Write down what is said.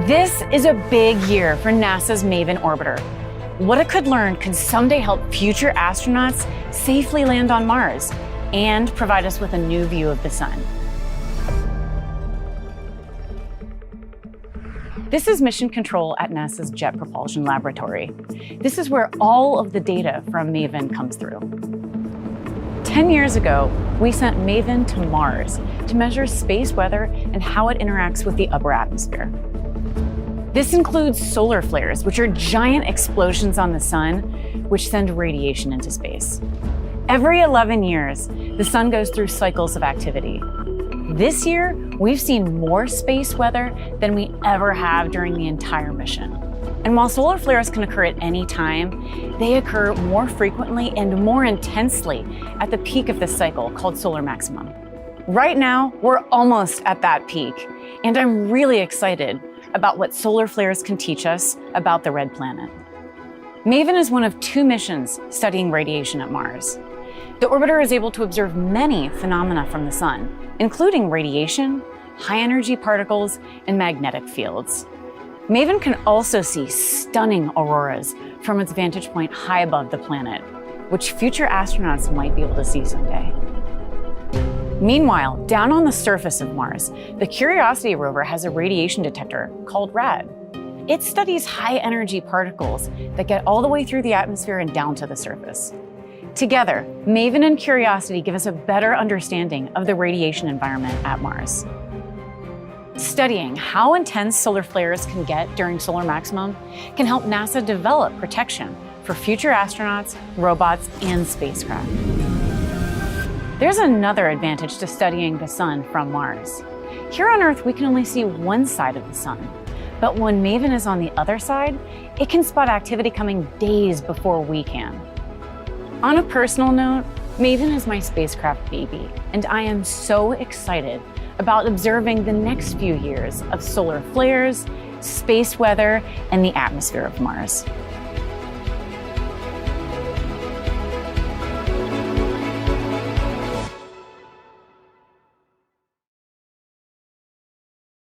This is a big year for NASA's MAVEN orbiter. What it could learn could someday help future astronauts safely land on Mars and provide us with a new view of the sun. This is mission control at NASA's Jet Propulsion Laboratory. This is where all of the data from MAVEN comes through. 10 years ago, we sent MAVEN to Mars to measure space weather and how it interacts with the upper atmosphere. This includes solar flares, which are giant explosions on the sun, which send radiation into space. Every 11 years, the sun goes through cycles of activity. This year, we've seen more space weather than we ever have during the entire mission. And while solar flares can occur at any time, they occur more frequently and more intensely at the peak of this cycle called solar maximum. Right now, we're almost at that peak, and I'm really excited about what solar flares can teach us about the red planet. MAVEN is one of 2 missions studying radiation at Mars. The orbiter is able to observe many phenomena from the sun, including radiation, high-energy particles, and magnetic fields. MAVEN can also see stunning auroras from its vantage point high above the planet, which future astronauts might be able to see someday. Meanwhile, down on the surface of Mars, the Curiosity rover has a radiation detector called RAD. It studies high-energy particles that get all the way through the atmosphere and down to the surface. Together, MAVEN and Curiosity give us a better understanding of the radiation environment at Mars. Studying how intense solar flares can get during solar maximum can help NASA develop protection for future astronauts, robots, and spacecraft. There's another advantage to studying the sun from Mars. Here on Earth, we can only see one side of the sun. But when MAVEN is on the other side, it can spot activity coming days before we can. On a personal note, MAVEN is my spacecraft baby, and I am so excited about observing the next few years of solar flares, space weather, and the atmosphere of Mars.